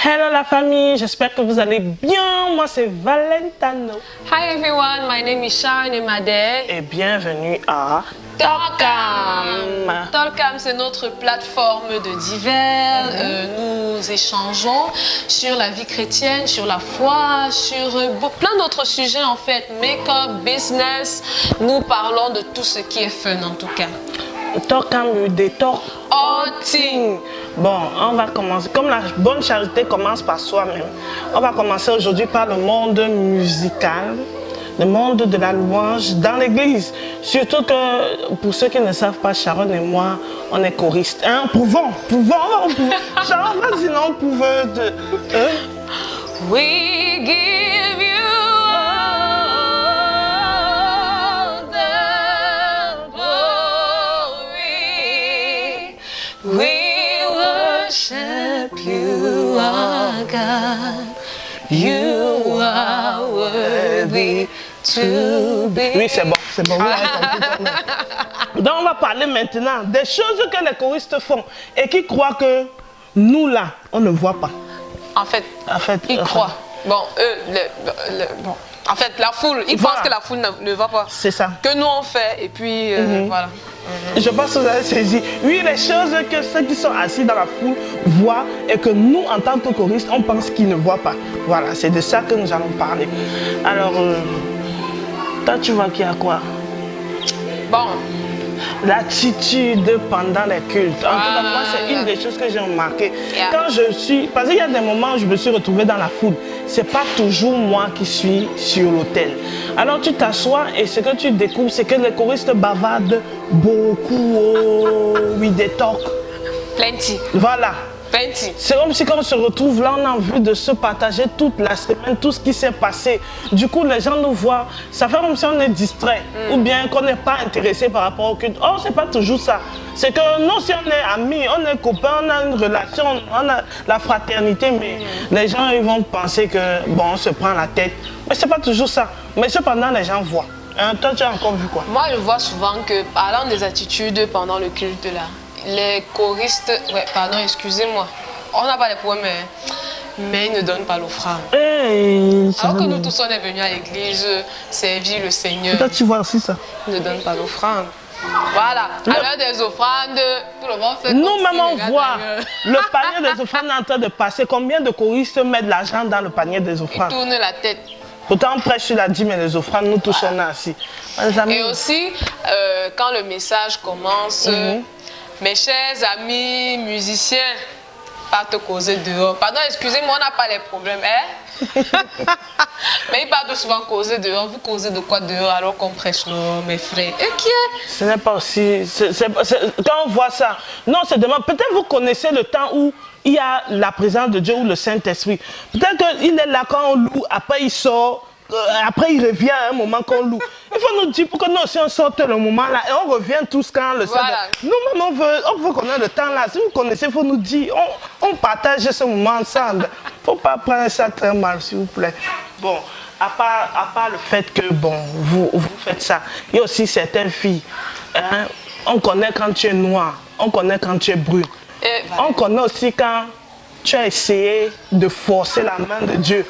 Hello la famille, j'espère que vous allez bien. Moi c'est Valentano. Hi everyone, my name is Sharon Emade. Et bienvenue à Talkam. Talkam, c'est notre plateforme de divers. Nous échangeons sur la vie chrétienne, sur la foi, sur plein d'autres sujets en fait. Make-up, business. Nous parlons de tout ce qui est fun en tout cas. Talkam, des talk. Bon, on va commencer. Comme la bonne charité commence par soi-même, on va commencer aujourd'hui par le monde musical. Le monde de la louange dans l'église. Surtout que, pour ceux qui ne savent pas, Sharon et moi, on est choristes. Hein? Pouvons. Sharon, vas-y, non, pouvons. We give you all the glory. We worship you, our God. You are worthy to be. Oui, c'est bon. Donc, on va parler maintenant des choses que les choristes font et qui croient que nous, là, on ne voit pas. En fait, ils croient. Bon, bon. En fait, la foule, ils pensent que la foule ne voit pas. C'est ça. Que nous, on fait, et puis, voilà. Je pense que vous avez saisi. Oui, les choses que ceux qui sont assis dans la foule voient et que nous, en tant que choristes, on pense qu'ils ne voient pas. Voilà, c'est de ça que nous allons parler. Alors, toi, tu vois qu'il y a quoi? Bon. L'attitude pendant les cultes. En tout cas, moi, c'est une des choses que j'ai remarqué. Quand je suis... Parce qu'il y a des moments où je me suis retrouvée dans la foule. C'est pas toujours moi qui suis sur l'autel. Alors, tu t'assois et ce que tu découvres, c'est que les choristes bavardent beaucoup. Oh, oui, des talks. Plenty. Voilà. Plenty. C'est comme si quand on se retrouve là, on a envie de se partager toute la semaine, tout ce qui s'est passé. Du coup, les gens nous voient, ça fait comme si on est distrait ou bien qu'on n'est pas intéressé par rapport au culte. Oh, c'est pas toujours ça. C'est que nous, si on est amis, on est copains, on a une relation, on a la fraternité, mais les gens, ils vont penser que, bon, on se prend la tête. Mais c'est pas toujours ça. Mais cependant, les gens voient. Hein, toi, tu as encore vu quoi? Moi, je vois souvent que, parlant des attitudes pendant le culte là, les choristes, excusez-moi, on n'a pas les problèmes, mais ils ne donnent pas l'offrande. Alors que nous tous, on est venus à l'église servir le Seigneur. Toi, tu vois aussi ça. Ils ne donnent pas l'offrande. Voilà, à l'heure des offrandes, tout le monde fait. Nous-mêmes, on voit le panier des offrandes en train de passer. Combien de choristes mettent de l'argent dans le panier des offrandes? Ils tournent la tête. Pourtant, on prêche sur la dîme et les offrandes, nous tous on est assis. Et aussi, quand le message commence, mes chers amis musiciens, pas te causer dehors. Pardon, excusez-moi, on n'a pas les problèmes, hein? Mais ils partent souvent causer dehors. Vous causez de quoi dehors alors qu'on prêche, non, mes frères? Et qui est? Ce n'est pas aussi... quand on voit ça, non, c'est demain. Peut-être vous connaissez le temps où il y a la présence de Dieu ou le Saint-Esprit. Peut-être qu'il est là quand on loue, après il sort, après il revient à un moment qu'on loue. Il faut nous dire pour que nous aussi on sorte le moment là et on revient tous quand le Saint-Esprit. Nous-mêmes on veut qu'on ait le temps là. Si vous connaissez, il faut nous dire, on partage ce moment ensemble. Il ne faut pas prendre ça très mal, s'il vous plaît. Bon, à part le fait que bon, vous faites ça, il y a aussi certaines filles. Hein, on connaît quand tu es noir, on connaît quand tu es brune. On connaît aussi quand tu as essayé de forcer la main de Dieu.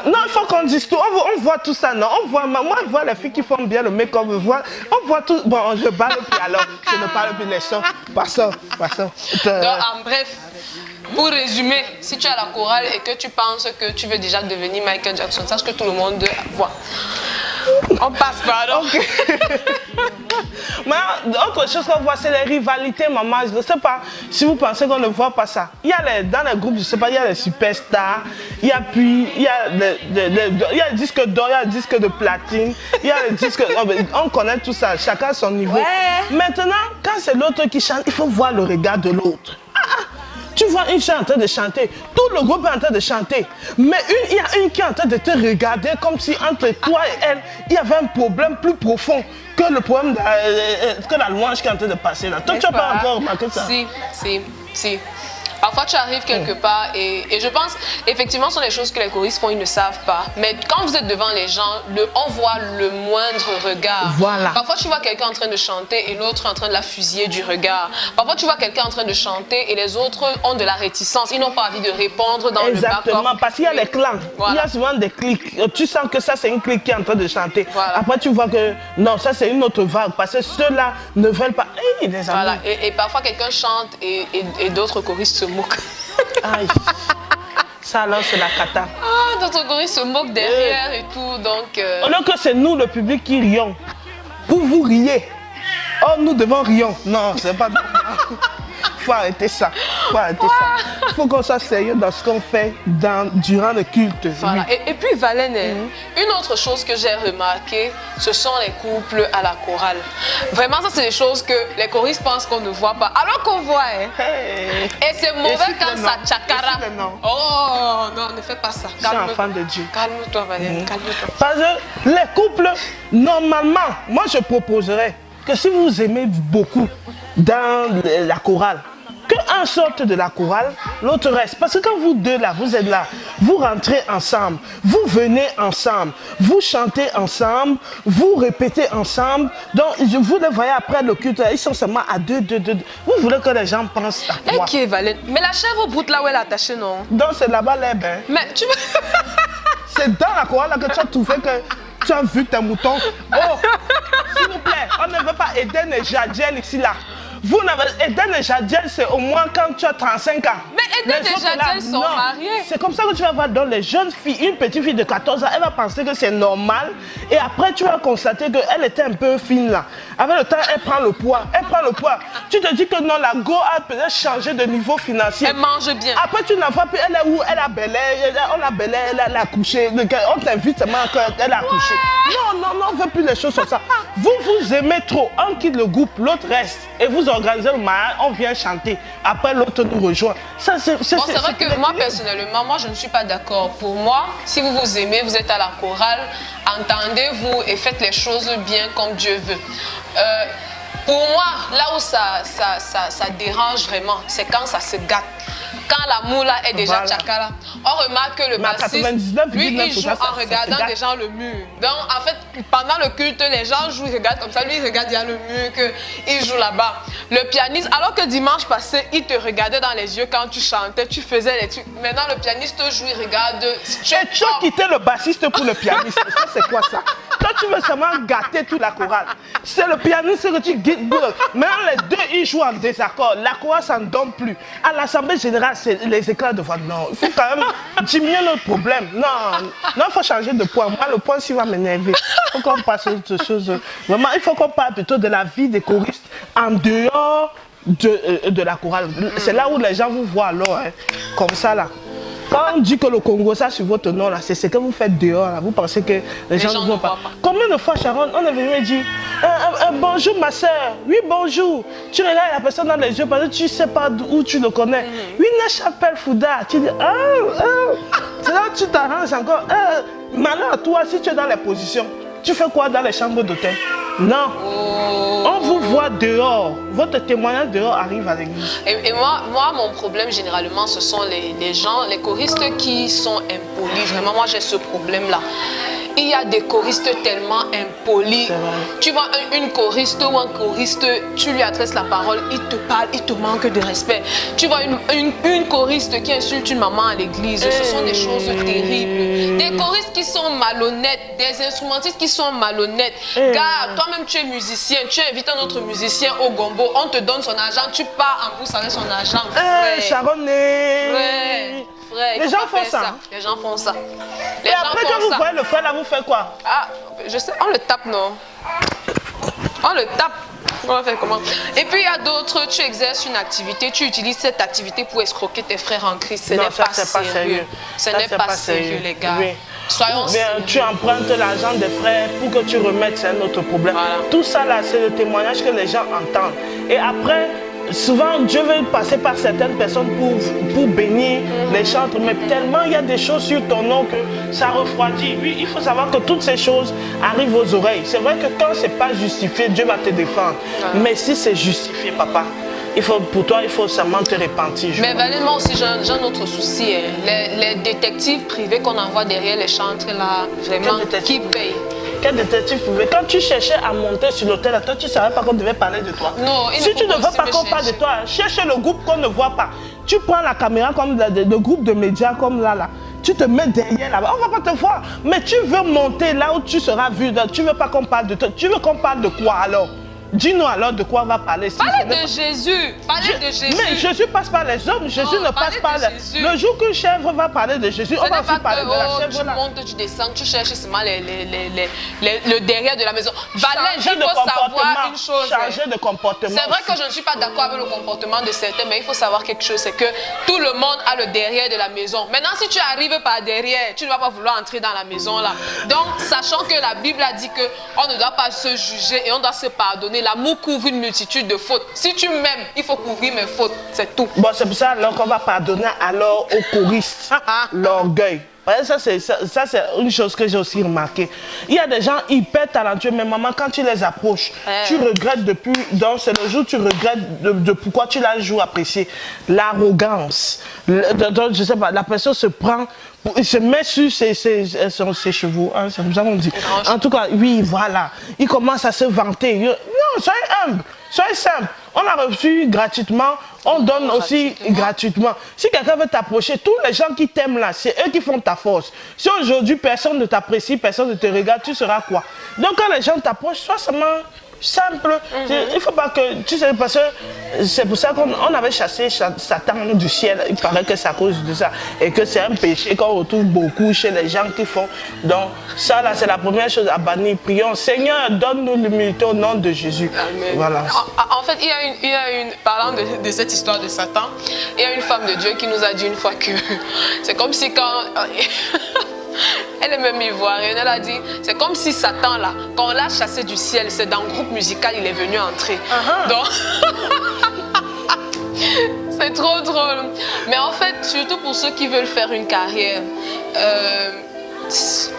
Non, il faut qu'on dise tout. On voit tout ça, non? Moi, je vois les filles qui font bien le make-up. On voit tout. Bon, je parle plus alors. Je ne parle plus des sons. Passons. Donc, en bref, pour résumer, si tu as la chorale et que tu penses que tu veux déjà devenir Michael Jackson, sache que tout le monde voit. On passe par là. Mais autre chose qu'on voit, c'est les rivalités, maman. Je ne sais pas si vous pensez qu'on ne voit pas ça. Il y a dans les groupes, je ne sais pas, il y a les superstars, il y a les disques d'or, il y a les disques de platine, il y a les disques... On connaît tout ça, chacun son niveau. Ouais. Maintenant, quand c'est l'autre qui chante, il faut voir le regard de l'autre. Tu vois une fille en train de chanter, tout le groupe est en train de chanter, mais il y a une qui est en train de te regarder comme si entre toi et elle, il y avait un problème plus profond que le problème que la louange qui est en train de passer là. Toi, tu n'as pas encore remarqué ça? Si. Parfois, tu arrives quelque part et je pense, effectivement, ce sont des choses que les choristes font, ils ne savent pas. Mais quand vous êtes devant les gens, on voit le moindre regard. Voilà. Parfois, tu vois quelqu'un en train de chanter et l'autre en train de la fusiller du regard. Parfois, tu vois quelqu'un en train de chanter et les autres ont de la réticence. Ils n'ont pas envie de répondre dans Exactement, le backup. parce qu'il y a les clans. Voilà. Il y a souvent des clics. Tu sens que ça, c'est une clique qui est en train de chanter. Voilà. Après, tu vois que non, ça, c'est une autre vague. Parce que ceux-là ne veulent pas. Hey, les amis. Voilà. Et parfois, quelqu'un chante et d'autres choristes se moquent. Aïe. Ça, alors, c'est la cata. Ah, d'autres choristes se moquent derrière et tout. Donc, Au lieu que c'est nous, le public, qui rions. Vous riez. Oh, nous devons rions. Non, c'est pas normal. Faut arrêter ça. Faut arrêter ça. Il faut qu'on soit sérieux dans ce qu'on fait durant le culte. voilà. Oui. Et puis, Valène, une autre chose que j'ai remarqué, ce sont les couples à la chorale. Vraiment, ça, c'est des choses que les choristes pensent qu'on ne voit pas. Alors qu'on voit, hein. Hey. Et c'est mauvais quand ça tchakara. Et si le non? Oh, non, ne fais pas ça. Je suis enfant de Dieu. Calme-toi, Valène, calme-toi. Parce que les couples, normalement, moi je proposerais que si vous aimez beaucoup dans la chorale, qu'un sorte de la chorale, l'autre reste. Parce que quand vous deux là, vous êtes là, vous rentrez ensemble, vous venez ensemble, vous chantez ensemble, vous répétez ensemble. Donc vous les voyez après le culte, ils sont seulement à deux. Vous voulez que les gens pensent à quoi? Ok, Valène. Mais la chèvre au bout là où elle est attachée, non? Donc c'est là-bas l'herbe. Hein. Mais tu C'est dans la chorale là que tu as trouvé que tu as vu tes moutons. Oh, s'il vous plaît, on ne veut pas Eden et Jadiel ici là. Vous n'avez Eden et Jadiel, c'est au moins quand tu as 35 ans. Mais Eden Les et autres, là, Jadiel sont non. mariés. C'est comme ça que tu vas voir dans les jeunes filles, une petite fille de 14 ans, elle va penser que c'est normal. Et après, tu vas constater qu'elle était un peu fine là. Avec le temps, elle prend le poids. Tu te dis que non, la go a peut-être changé de niveau financier. Elle mange bien. Après, tu n'as pas pu, elle est où? Elle a belé, on l'a belé, elle a accouché. On t'invite seulement qu'elle a accouché. Non, on ne veut plus les choses comme ça. Vous aimez trop, on quitte le groupe, l'autre reste. Et vous organisez le mariage, on vient chanter. Après, l'autre nous rejoint. Ça, c'est vrai que moi, personnellement, moi, je ne suis pas d'accord. Pour moi, si vous vous aimez, vous êtes à la chorale, entendez-vous et faites les choses bien comme Dieu veut. Pour moi, là où ça dérange vraiment, c'est quand ça se gâte. Quand la moula est déjà tchakara, on remarque que le bassiste, lui, il joue en regardant déjà le mur. Donc, en fait, pendant le culte, les gens jouent, ils regardent comme ça. Lui, il regarde déjà le mur, qu'il joue là-bas. Le pianiste, alors que dimanche passé, il te regardait dans les yeux quand tu chantais, tu faisais les trucs. Maintenant, le pianiste joue, il regarde. Tu as quitté le bassiste pour le pianiste. Ça, c'est quoi ça? Toi, tu veux seulement gâter toute la chorale. C'est le pianiste que tu guides. Maintenant, les deux, ils jouent en désaccord. La chorale, ça ne donne plus. À l'Assemblée générale, c'est les éclats de voix. Non, il faut quand même diminuer notre problème. Non, il faut changer de point. Moi, le point, s'il va m'énerver. Il faut qu'on passe à autre chose. Vraiment, il faut qu'on parle plutôt de la vie des choristes en dehors de la chorale. C'est là où les gens vous voient alors, hein, comme ça là. Quand on dit que le Congo, ça sur votre nom, là, c'est ce que vous faites dehors. Là. Vous pensez que les gens ne voient pas. Combien de fois, Sharon, on est venu me dire bonjour ma soeur, oui bonjour. Tu regardes la personne dans les yeux parce que tu ne sais pas où tu le connais. Oui, Nachapelle Fouda. Tu dis c'est là que tu t'arranges encore. Malheur à toi, si tu es dans les positions, tu fais quoi dans les chambres d'hôtel? Non. On vous voit dehors. Votre témoignage dehors arrive à l'église. Et moi, mon problème, généralement, ce sont les gens, les choristes qui sont impolis. Vraiment, moi, j'ai ce problème-là. Il y a des choristes tellement impolis. Tu vois une choriste ou un choriste, tu lui adresses la parole, il te parle, il te manque de respect. Tu vois une choriste qui insulte une maman à l'église, ce sont des choses terribles. Des choristes qui sont malhonnêtes, des instrumentistes qui sont malhonnêtes. Gars, toi-même tu es musicien, tu invites un autre musicien au gombo, on te donne son argent, tu pars en bourse avec son argent. Frère, les gens font ça. Les gens font ça. Et après, quand vous voyez le frère là, vous faites quoi? Ah, je sais, on le tape, non? On le tape. On va faire comment? Et puis il y a d'autres, tu exerces une activité, tu utilises cette activité pour escroquer tes frères en Christ. Ce n'est pas sérieux. Ce n'est pas sérieux, les gars. Oui. Soyons sérieux. Tu empruntes l'argent des frères pour que tu remettes, c'est un autre problème. Voilà. Tout ça là, c'est le témoignage que les gens entendent. Et après, souvent, Dieu veut passer par certaines personnes pour bénir les chantres, mais tellement il y a des choses sur ton nom que ça refroidit. Oui, il faut savoir que toutes ces choses arrivent aux oreilles. C'est vrai que quand ce n'est pas justifié, Dieu va te défendre. Mais si c'est justifié, papa, pour toi, il faut seulement te repentir. Mais Valérie, moi aussi, j'ai un autre souci. Les détectives privés qu'on envoie derrière les chantres, là, vraiment, qui payent? Quel détective privé? Quand tu cherchais à monter sur l'hôtel, toi, tu ne savais pas qu'on devait parler de toi. Non, si tu ne veux pas qu'on parle de toi, cherche le groupe qu'on ne voit pas. Tu prends la caméra comme le groupe de médias comme là. Tu te mets derrière là-bas, on ne va pas te voir. Mais tu veux monter là où tu seras vu. Tu ne veux pas qu'on parle de toi. Tu veux qu'on parle de quoi alors? Dis-nous alors de quoi on va parler. Parlez de Jésus. Parlez de Jésus. Mais Jésus passe par les hommes. Jésus ne passe pas les... Le jour qu'une chèvre va parler de Jésus, on va aussi parler de la chèvre. Tu montes, tu descends, tu cherches seulement le derrière de la maison. Valère, il faut savoir une chose. Changer de comportement. C'est vrai que je ne suis pas d'accord avec le comportement de certains, mais il faut savoir quelque chose, c'est que tout le monde a le derrière de la maison. Maintenant, si tu arrives par derrière, tu ne vas pas vouloir entrer dans la maison là. Donc, sachant que la Bible a dit qu'on ne doit pas se juger et on doit se pardonner. L'amour couvre une multitude de fautes. Si tu m'aimes, il faut couvrir mes fautes. C'est tout. Bon, c'est pour ça qu'on va pardonner alors aux choristes l'orgueil. Ça, c'est une chose que j'ai aussi remarqué. Il y a des gens hyper talentueux, mais maman, quand tu les approches, tu regrettes depuis... Donc, c'est le jour où tu regrettes de pourquoi tu l'as toujours apprécié. L'arrogance. Je sais pas, la personne se prend... Il se met sur ses chevaux, hein, c'est comme ça qu'on dit. En tout cas, oui, voilà. Il commence à se vanter. Non, soyez humble, soyez simple. On a reçu gratuitement, on donne aussi gratuitement. Si quelqu'un veut t'approcher, tous les gens qui t'aiment là, c'est eux qui font ta force. Si aujourd'hui personne ne t'apprécie, personne ne te regarde, tu seras quoi? Donc quand les gens t'approchent, sois seulement simple. Il ne faut pas que... Tu sais, parce que c'est pour ça qu'on avait chassé Satan du ciel. Il paraît que c'est à cause de ça. Et que c'est un péché qu'on retrouve beaucoup chez les gens qui font. Donc, ça, là, c'est la première chose à bannir. Prions. Seigneur, donne-nous l'humilité au nom de Jésus. Amen. Voilà. En fait, il y a une... Parlant de cette histoire de Satan, il y a une femme de Dieu qui nous a dit une fois que... C'est comme si quand... Elle est même ivoirienne, elle a dit, c'est comme si Satan là, quand on l'a chassé du ciel, c'est dans le groupe musical, il est venu entrer. Donc, c'est trop drôle. Mais en fait, surtout pour ceux qui veulent faire une carrière,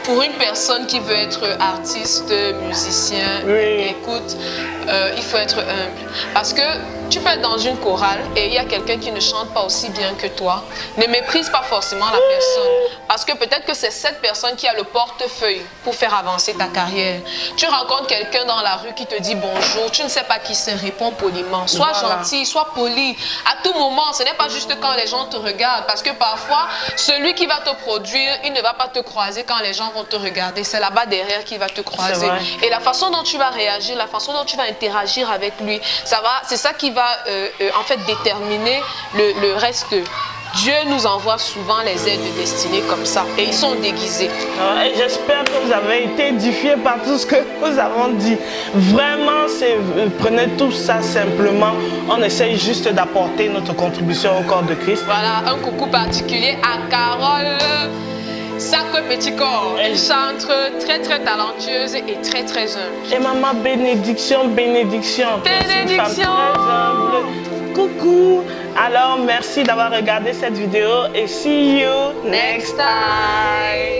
pour une personne qui veut être artiste, musicien, écoute, il faut être humble. Parce que tu peux être dans une chorale et il y a quelqu'un qui ne chante pas aussi bien que toi. Ne méprise pas forcément la personne. Parce que peut-être que c'est cette personne qui a le portefeuille pour faire avancer ta carrière. Tu rencontres quelqu'un dans la rue qui te dit bonjour, tu ne sais pas qui se répond poliment. Sois gentil, sois poli. À tout moment, ce n'est pas juste quand les gens te regardent. Parce que parfois, celui qui va te produire, il ne va pas te croiser quand les gens vont te regarder. C'est là-bas derrière qui va te croiser. Et la façon dont tu vas réagir, la façon dont tu vas interagir avec lui, c'est ça qui va en fait déterminer le reste. Dieu nous envoie souvent les aides de destinée comme ça et ils sont déguisés. Et j'espère que vous avez été édifiés par tout ce que nous avons dit. Vraiment, prenez tout ça simplement. On essaye juste d'apporter notre contribution au corps de Christ. Voilà, un coucou particulier à Carole Sacre Petit Corps. Elle chante très très talentueuse et très très humble. Et maman, bénédiction, bénédiction. Bénédiction. Coucou. Alors, merci d'avoir regardé cette vidéo et see you next time.